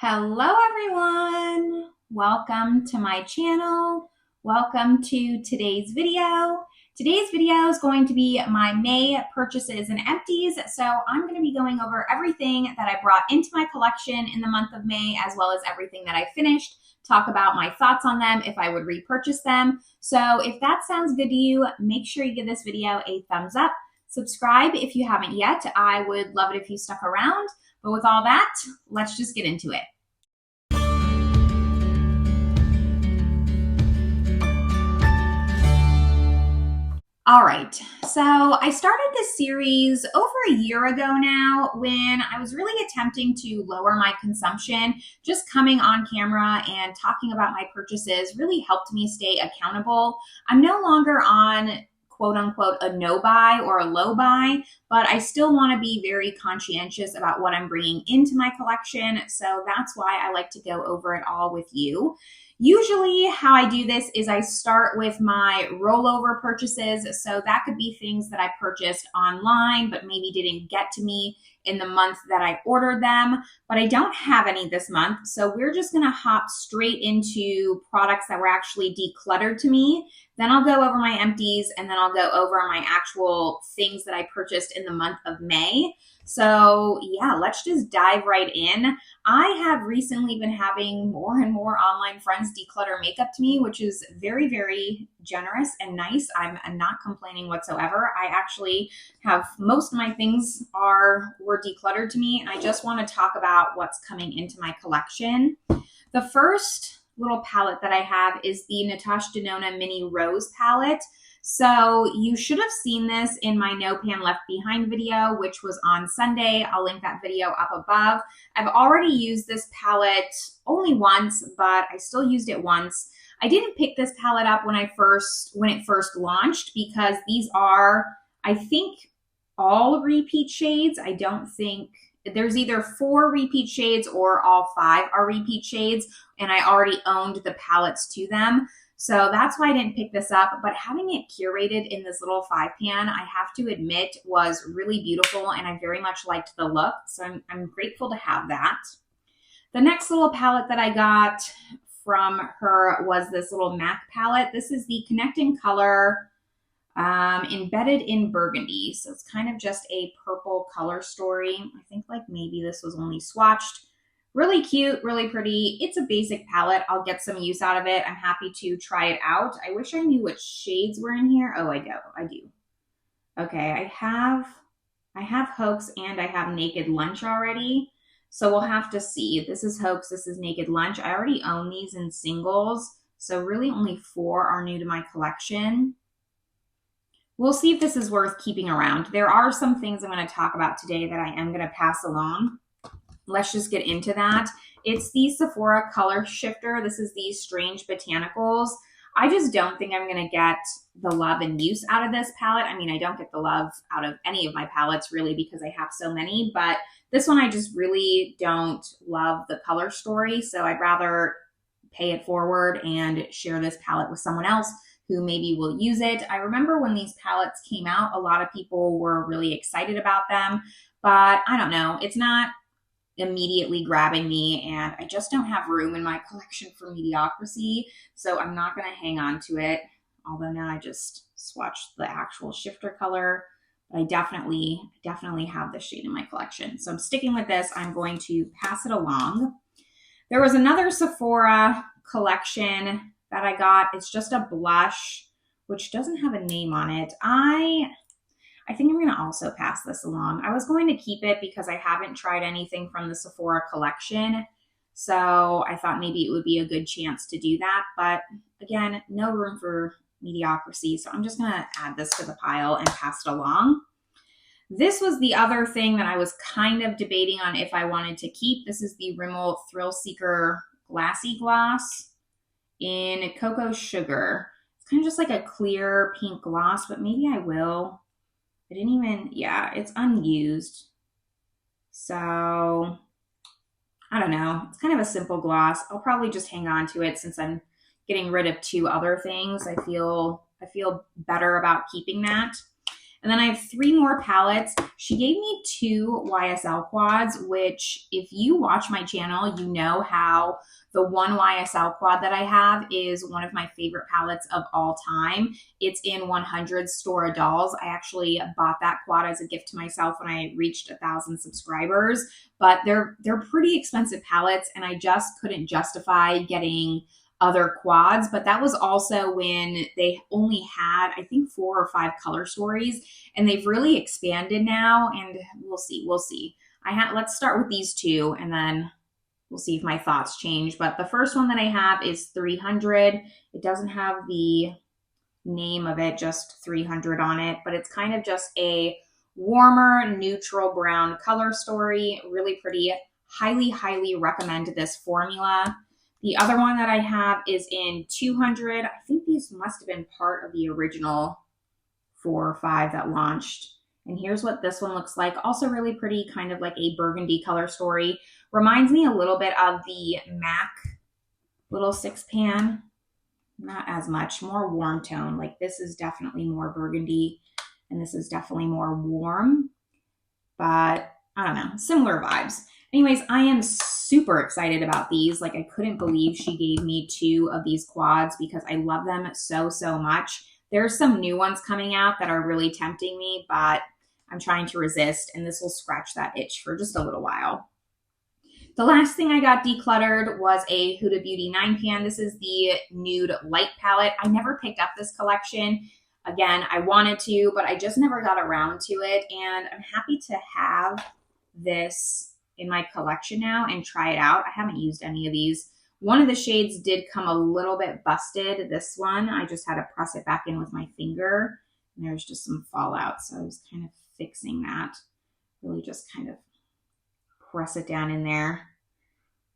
Hello everyone! Welcome to my channel. Welcome to today's video. Today's video is going to be my May purchases and empties. So I'm going to be going over everything that I brought into my collection in the month of May, as well as everything that I finished, talk about my thoughts on them, if I would repurchase them. So if that sounds good to you, make sure you give this video a thumbs up. Subscribe if you haven't yet. I would love it if you stuck around. But with all that, let's just get into it. All right, so I started this series over a year ago now when I was really attempting to lower my consumption. Just coming on camera and talking about my purchases really helped me stay accountable. I'm no longer on quote unquote a no buy or a low buy, but I still want to be very conscientious about what I'm bringing into my collection. So that's why I like to go over it all with you. Usually how I do this is I start with my rollover purchases. So that could be things that I purchased online, but maybe didn't get to me in the month that I ordered them, but I don't have any this month. So we're just gonna hop straight into products that were actually decluttered to me. Then I'll go over my empties, and then I'll go over my actual things that I purchased in the month of May. So yeah, let's just dive right in. I have recently been having more and more online friends declutter makeup to me, which is very, very generous and nice. I'm not complaining whatsoever. I actually have most of my things were decluttered to me, and I just want to talk about what's coming into my collection. The first little palette that I have is the Natasha Denona Mini Rose palette. So you should have seen this in my No Pan Left Behind video, which was on Sunday. I'll link that video up above. I've already used this palette only once, but I still used it once. I didn't pick this palette up when it first launched because these are, I think, all repeat shades. I don't think there's either 4 repeat shades or all 5 are repeat shades, and I already owned the palettes to them. So that's why I didn't pick this up, but having it curated in this little 5-pan, I have to admit, was really beautiful, and I very much liked the look, so I'm grateful to have that. The next little palette that I got from her was this little MAC palette. This is the Connecting Color Embedded in Burgundy. So it's kind of just a purple color story. I think like maybe this was only swatched. Really cute, really pretty. It's a basic palette. I'll get some use out of it. I'm happy to try it out. I wish I knew what shades were in here. Oh, I do. Okay, I have Hoax and I have Naked Lunch already. So we'll have to see. This is Hoax, this is Naked Lunch. I already own these in singles. So really only 4 are new to my collection. We'll see if this is worth keeping around. There are some things I'm going to talk about today that I am going to pass along. Let's just get into that. It's the Sephora Color Shifter. This is the Strange Botanicals. I just don't think I'm going to get the love and use out of this palette. I mean, I don't get the love out of any of my palettes really because I have so many, but this one I just really don't love the color story. So I'd rather pay it forward and share this palette with someone else who maybe will use it. I remember when these palettes came out, a lot of people were really excited about them, but I don't know. It's not immediately grabbing me, and I just don't have room in my collection for mediocrity, so I'm not going to hang on to it. Although now I just swatched the actual shifter color, but I definitely have this shade in my collection. So I'm sticking with this. I'm going to pass it along. There was another Sephora collection that I got. It's just a blush, which doesn't have a name on it. I think I'm going to also pass this along. I was going to keep it because I haven't tried anything from the Sephora collection. So I thought maybe it would be a good chance to do that. But again, no room for mediocrity. So I'm just going to add this to the pile and pass it along. This was the other thing that I was kind of debating on if I wanted to keep. This is the Rimmel Thrill Seeker Glassy Gloss in Cocoa Sugar. It's kind of just like a clear pink gloss, but maybe I will. I didn't even, yeah, it's unused. So I don't know. It's kind of a simple gloss. I'll probably just hang on to it since I'm getting rid of 2 other things. I feel better about keeping that. And then I have 3 more palettes. She gave me 2 YSL quads, which if you watch my channel, you know how the one YSL quad that I have is one of my favorite palettes of all time. It's in 100 Stora Dolls. I actually bought that quad as a gift to myself when I reached 1,000 subscribers, but they're pretty expensive palettes and I just couldn't justify getting other quads. But that was also when they only had, I think, 4 or 5 color stories, and they've really expanded now, and we'll see. Let's start with these 2 and then we'll see if my thoughts change. But the first one that I have is 300. It doesn't have the name of it, just 300 on it, but it's kind of just a warmer neutral brown color story. Really pretty. Highly recommend this formula. The other one that I have is in 200. I think these must have been part of the original 4 or 5 that launched. And here's what this one looks like. Also really pretty, kind of like a burgundy color story. Reminds me a little bit of the MAC little 6 pan. Not as much, more warm tone. Like this is definitely more burgundy and this is definitely more warm, but I don't know, similar vibes. Anyways, I am super excited about these. Like I couldn't believe she gave me 2 of these quads because I love them so much. There's some new ones coming out that are really tempting me, but I'm trying to resist, and this will scratch that itch for just a little while. The last thing I got decluttered was a Huda Beauty 9 pan. This is the Nude Light palette. I never picked up this collection. Again, I wanted to, but I just never got around to it, and I'm happy to have this in my collection now and try it out. I haven't used any of these. One of the shades did come a little bit busted. This one, I just had to press it back in with my finger, and there's just some fallout, so I was kind of fixing that. Really just kind of press it down in there.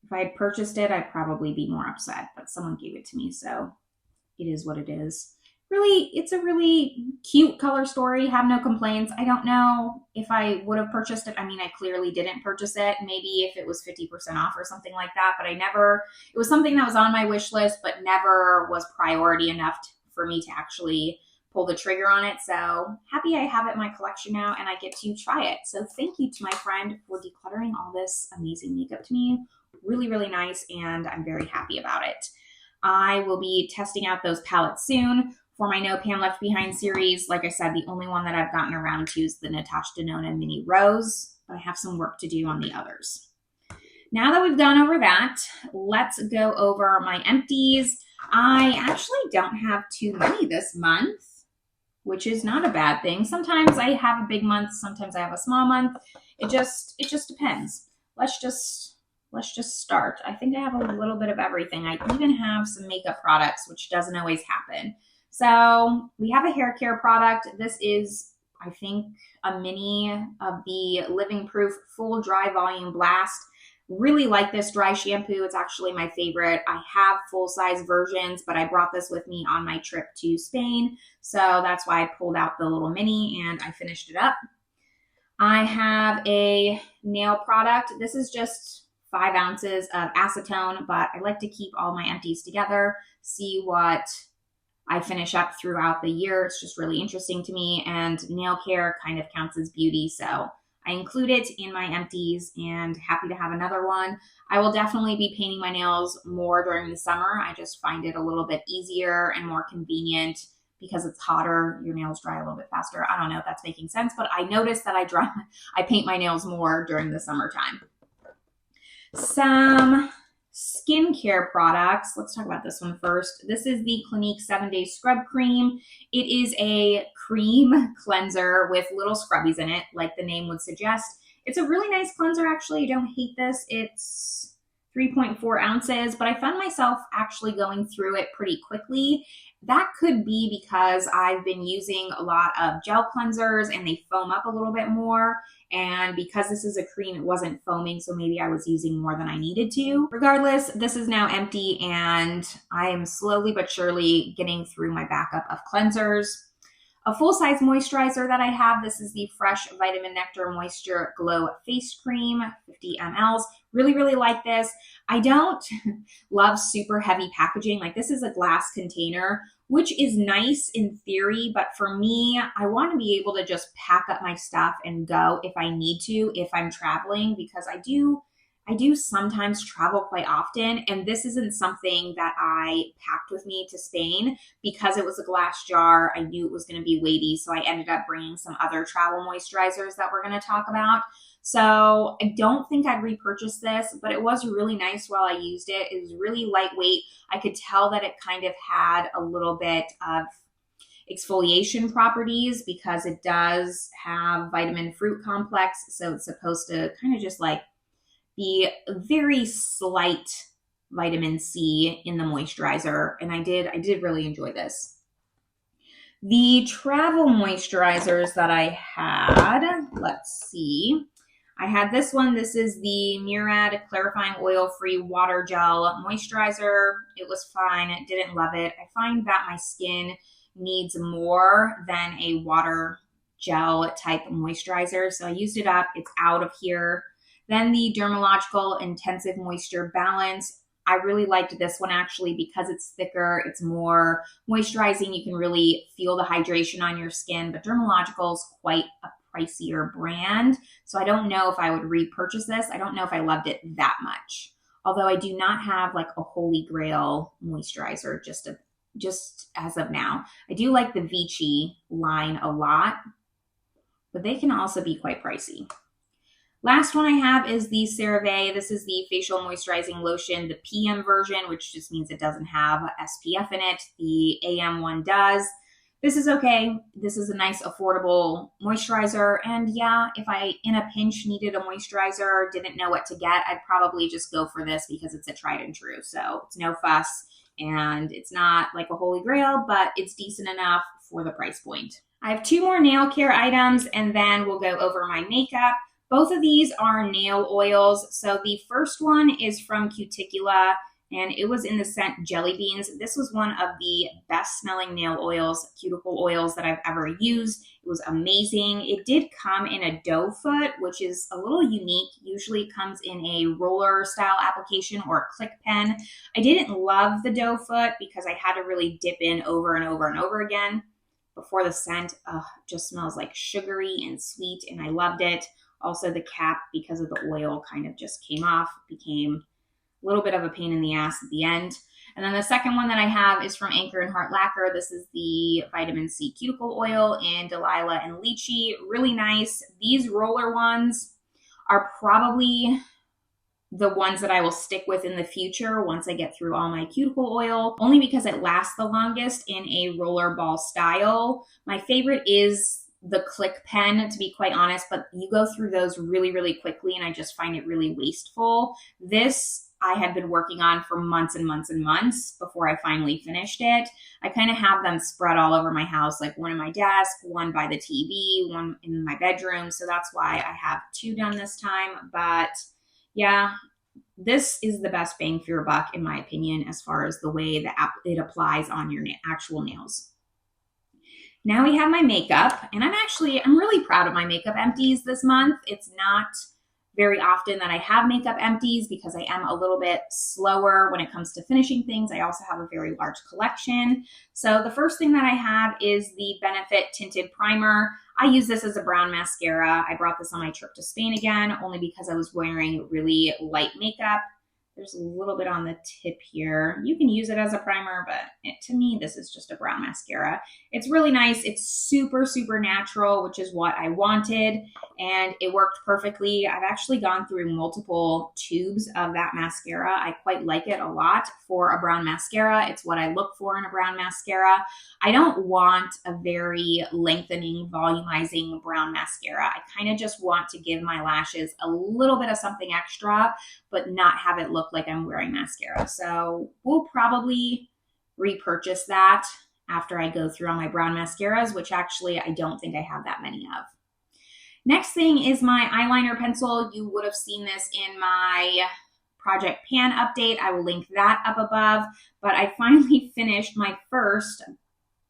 If I had purchased it, I'd probably be more upset, but someone gave it to me, so it is what it is. Really, it's a really cute color story. Have no complaints. I don't know if I would have purchased it. I mean, I clearly didn't purchase it. Maybe if it was 50% off or something like that, but it was something that was on my wish list, but never was priority enough for me to actually pull the trigger on it. So happy I have it in my collection now and I get to try it. So thank you to my friend for decluttering all this amazing makeup to me. Really nice, and I'm very happy about it. I will be testing out those palettes soon. For my No Pan Left Behind series, like I said, the only one that I've gotten around to is the Natasha Denona Mini Rose, but I have some work to do on the others. Now that we've gone over that, let's go over my empties. I actually don't have too many this month, which is not a bad thing. Sometimes I have a big month, sometimes I have a small month. It just depends. Let's just start. I think I have a little bit of everything. I even have some makeup products, which doesn't always happen. So we have a hair care product. This is, I think, a mini of the Living Proof Full Dry Volume Blast. Really like this dry shampoo. It's actually my favorite. I have full-size versions, but I brought this with me on my trip to Spain. So that's why I pulled out the little mini and I finished it up. I have a nail product. This is just 5 ounces of acetone, but I like to keep all my empties together, see what I finish up throughout the year. It's just really interesting to me, and nail care kind of counts as beauty, so I include it in my empties and happy to have another one. I will definitely be painting my nails more during the summer. I just find it a little bit easier and more convenient because it's hotter. Your nails dry a little bit faster. I don't know if that's making sense, but I noticed that I paint my nails more during the summertime. Some skincare products. Let's talk about this one first. This is the Clinique 7-Day Scrub Cream. It is a cream cleanser with little scrubbies in it, like the name would suggest. It's a really nice cleanser, actually. I don't hate this. It's 3.4 ounces, but I found myself actually going through it pretty quickly. That could be because I've been using a lot of gel cleansers and they foam up a little bit more. And because this is a cream, it wasn't foaming, so maybe I was using more than I needed to. Regardless, this is now empty and I am slowly but surely getting through my backup of cleansers. A full-size moisturizer that I have, this is the Fresh Vitamin Nectar Moisture Glow Face Cream, 50 mLs. Really, really like this. I don't love super heavy packaging. Like, this is a glass container, which is nice in theory, but for me, I want to be able to just pack up my stuff and go if I need to, if I'm traveling, because I do sometimes travel quite often, and this isn't something that I packed with me to Spain because it was a glass jar. I knew it was going to be weighty, so I ended up bringing some other travel moisturizers that we're going to talk about. So I don't think I'd repurchase this, but it was really nice while I used it. It was really lightweight. I could tell that it kind of had a little bit of exfoliation properties because it does have vitamin fruit complex, so it's supposed to kind of just like be a very slight vitamin C in the moisturizer, and I did really enjoy this. The travel moisturizers that I had, let's see. I had this one. This is the Murad Clarifying Oil-Free Water Gel Moisturizer. It was fine. Didn't love it. I find that my skin needs more than a water gel type moisturizer, so I used it up. It's out of here. Then the Dermalogical Intensive Moisture Balance. I really liked this one actually because it's thicker, it's more moisturizing. You can really feel the hydration on your skin, but Dermalogical is quite a pricier brand. So I don't know if I would repurchase this. I don't know if I loved it that much. Although I do not have like a holy grail moisturizer just as of now. I do like the Vichy line a lot, but they can also be quite pricey. Last one I have is the CeraVe. This is the facial moisturizing lotion, the PM version, which just means it doesn't have SPF in it. The AM one does. This is okay. This is a nice, affordable moisturizer. And yeah, if I, in a pinch, needed a moisturizer, didn't know what to get, I'd probably just go for this because it's a tried and true. So it's no fuss, and it's not like a holy grail, but it's decent enough for the price point. I have two more nail care items, and then we'll go over my makeup. Both of these are nail oils. So the first one is from Cuticula, and it was in the scent Jelly Beans. This was one of the best smelling nail oils, cuticle oils that I've ever used. It was amazing. It did come in a doe foot, which is a little unique. Usually it comes in a roller style application or a click pen. I didn't love the doe foot because I had to really dip in over and over and over again before the scent just smells like sugary and sweet, and I loved it. Also, the cap, because of the oil, kind of just came off, became a little bit of a pain in the ass at the end. And then the second one that I have is from Anchor and Heart Lacquer. This is the Vitamin C Cuticle Oil in Delilah and Lychee. Really nice. These roller ones are probably the ones that I will stick with in the future once I get through all my cuticle oil, only because it lasts the longest in a roller ball style. My favorite is the click pen, to be quite honest, but you go through those really, really quickly, and I just find it really wasteful. This I had been working on for months and months and months before I finally finished it. I kind of have them spread all over my house, like one in my desk, one by the TV, one in my bedroom. So that's why I have two done this time. But yeah, this is the best bang for your buck, in my opinion, as far as the way that it applies on your actual nails. Now we have my makeup, and I'm really proud of my makeup empties this month. It's not very often that I have makeup empties because I am a little bit slower when it comes to finishing things. I also have a very large collection. So the first thing that I have is the Benefit Tinted Primer. I use this as a brown mascara. I brought this on my trip to Spain again, only because I was wearing really light makeup. There's a little bit on the tip here. You can use it as a primer, but to me, this is just a brown mascara. It's really nice. It's super, super natural, which is what I wanted, and it worked perfectly. I've actually gone through multiple tubes of that mascara. I quite like it a lot for a brown mascara. It's what I look for in a brown mascara. I don't want a very lengthening, volumizing brown mascara. I kind of just want to give my lashes a little bit of something extra, but not have it look like I'm wearing mascara. So we'll probably repurchase that after I go through all my brown mascaras, which actually I don't think I have that many of. Next thing is my eyeliner pencil. You would have seen this in my Project Pan update. I will link that up above, but I finally finished my first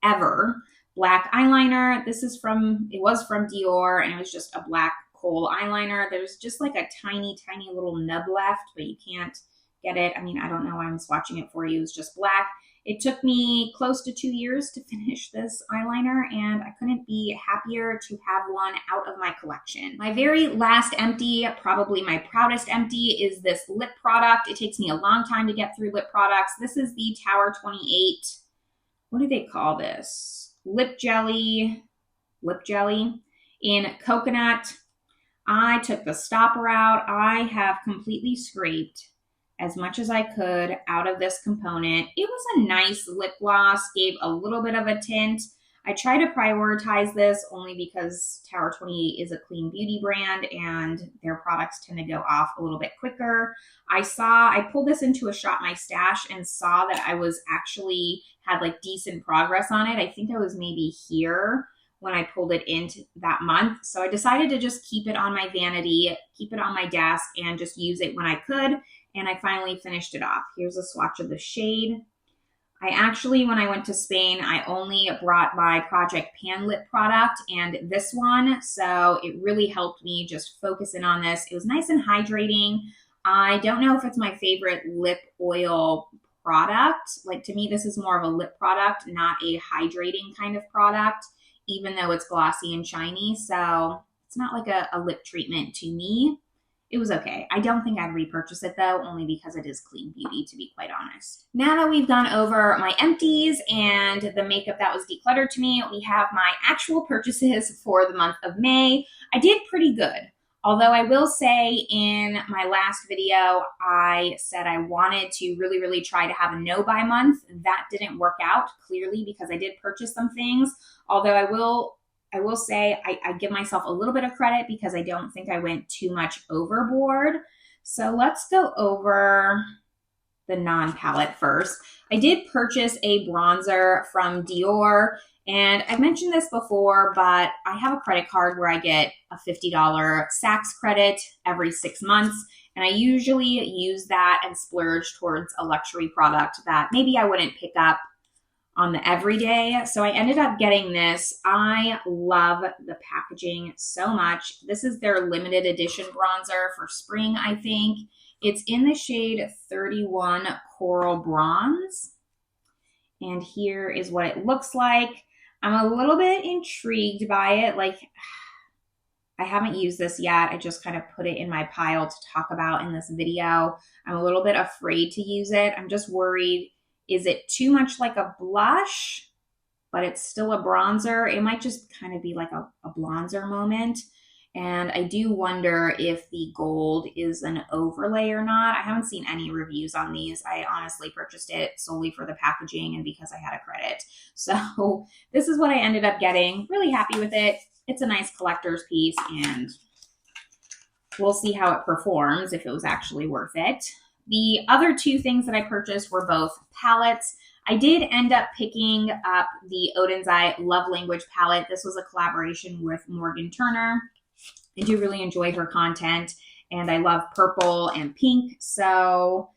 ever black eyeliner. This is it was from Dior, and it was just a black kohl eyeliner. There's just like a tiny, tiny little nub left, but you can't get it. I mean, I don't know why I'm swatching it for you. It's just black. It took me close to 2 years to finish this eyeliner, and I couldn't be happier to have one out of my collection. My very last empty, probably my proudest empty, is this lip product. It takes me a long time to get through lip products. This is the Tower 28, what do they call this? Lip jelly in coconut. I took the stopper out. I have completely scraped as much as I could out of this component. It was a nice lip gloss, gave a little bit of a tint. I try to prioritize this only because Tower 28 is a clean beauty brand and their products tend to go off a little bit quicker. I pulled this into a Shop My Stash and saw that I was actually had like decent progress on it. I think I was maybe here when I pulled it into that month. So I decided to just keep it on my vanity, keep it on my desk, and just use it when I could. And I finally finished it off. Here's a swatch of the shade. I actually, when I went to Spain, I only brought my Project Pan lip product and this one. So it really helped me just focus in on this. It was nice and hydrating. I don't know if it's my favorite lip oil product. Like, to me, this is more of a lip product, not a hydrating kind of product, even though it's glossy and shiny. So it's not like a lip treatment to me. It was okay. I don't think I'd repurchase it though, only because it is clean beauty, to be quite honest. Now that we've gone over my empties and the makeup that was decluttered to me, we have my actual purchases for the month of May. I did pretty good. Although I will say in my last video, I said I wanted to really, really try to have a no buy month. That didn't work out clearly because I did purchase some things. Although I will say I give myself a little bit of credit because I don't think I went too much overboard. So let's go over the non-palette first. I did purchase a bronzer from Dior, and I've mentioned this before, but I have a credit card where I get a $50 Saks credit every 6 months, and I usually use that and splurge towards a luxury product that maybe I wouldn't pick up on the everyday. So I ended up getting this. I love the packaging so much. This is their limited edition bronzer for spring, I think. It's in the shade 31 Coral Bronze. And here is what it looks like. I'm a little bit intrigued by it. Like, I haven't used this yet. I just kind of put it in my pile to talk about in this video. I'm a little bit afraid to use it. I'm just worried, is it too much like a blush, but it's still a bronzer? It might just kind of be like a bronzer moment. And I do wonder if the gold is an overlay or not. I haven't seen any reviews on these. I honestly purchased it solely for the packaging and because I had a credit. So this is what I ended up getting. Really happy with it. It's a nice collector's piece, and we'll see how it performs, if it was actually worth it. The other two things that I purchased were both palettes. I did end up picking up the Odens Love Language palette. This was a collaboration with Morgan Turner. I do really enjoy her content, and I love purple and pink. So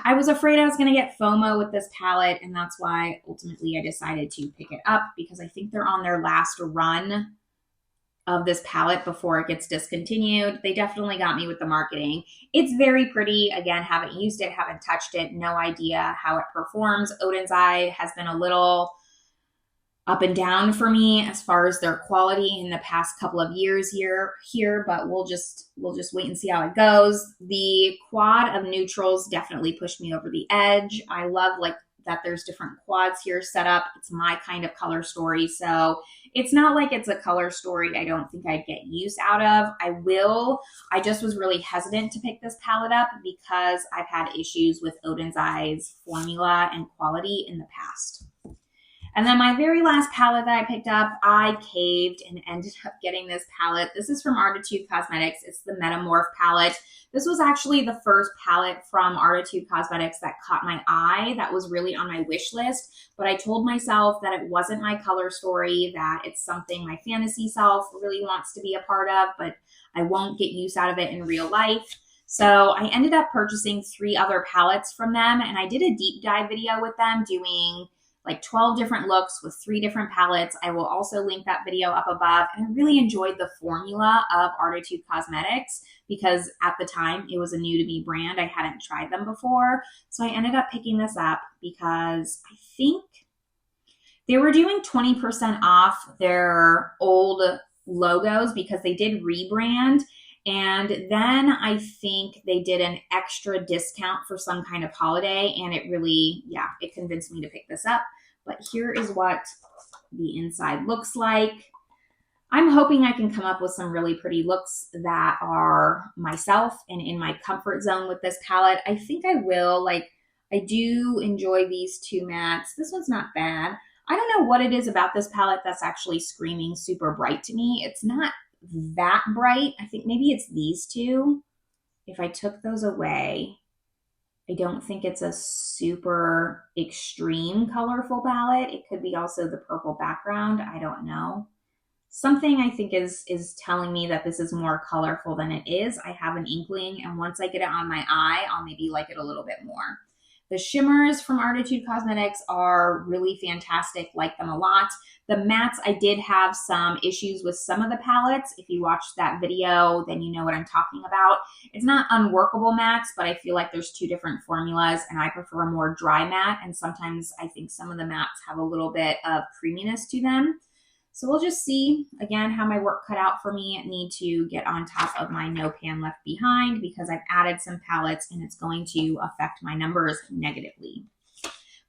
I was afraid I was going to get FOMO with this palette, and that's why ultimately I decided to pick it up, because I think they're on their last run of this palette before it gets discontinued. They definitely got me with the marketing. It's very pretty. Again, haven't used it, haven't touched it, no idea how it performs. Odens has been a little up and down for me as far as their quality in the past couple of years here, but we'll just wait and see how it goes. The quad of neutrals definitely pushed me over the edge. I love that there's different quads here set up. It's my kind of color story. So it's not like it's a color story I don't think I'd get use out of. I just was really hesitant to pick this palette up because I've had issues with Odens formula and quality in the past. And then my very last palette that I picked up, I caved and ended up getting this palette. This is from Arttitude Cosmetics. It's the Metamorph palette. This was actually the first palette from Arttitude Cosmetics that caught my eye, that was really on my wish list. But I told myself that it wasn't my color story, that it's something my fantasy self really wants to be a part of, but I won't get use out of it in real life. So I ended up purchasing 3 other palettes from them, and I did a deep dive video with them doing like 12 different looks with 3 different palettes. I will also link that video up above. And I really enjoyed the formula of Arttitude Cosmetics because at the time it was a new to me brand. I hadn't tried them before. So I ended up picking this up because I think they were doing 20% off their old logos because they did rebrand. And then I think they did an extra discount for some kind of holiday, and it really, yeah, it convinced me to pick this up. But here is what the inside looks like. I'm hoping I can come up with some really pretty looks that are myself and in my comfort zone with this palette. I think I will. Like, I do enjoy these 2 mattes. This one's not bad. I don't know what it is about this palette that's actually screaming super bright to me. It's not that bright. I think maybe it's these 2. If I took those away, I don't think it's a super extreme colorful palette. It could be also the purple background. I don't know. Something I think is telling me that this is more colorful than it is. I have an inkling, and once I get it on my eye, I'll maybe like it a little bit more. The shimmers from Arttitude Cosmetics are really fantastic, like them a lot. The mattes, I did have some issues with some of the palettes. If you watched that video, then you know what I'm talking about. It's not unworkable mattes, but I feel like there's 2 different formulas, and I prefer a more dry matte, and sometimes I think some of the mattes have a little bit of creaminess to them. So we'll just see, again, how my work cut out for me. I need to get on top of my no pan left behind because I've added some palettes and it's going to affect my numbers negatively.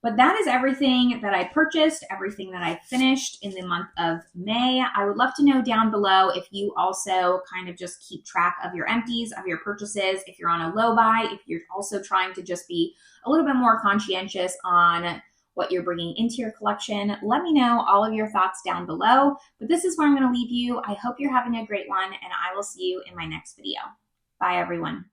But that is everything that I purchased, everything that I finished in the month of May. I would love to know down below if you also kind of just keep track of your empties, of your purchases, if you're on a low buy, if you're also trying to just be a little bit more conscientious on what you're bringing into your collection. Let me know all of your thoughts down below. But this is where I'm going to leave you. I hope you're having a great one, and I will see you in my next video. Bye, everyone.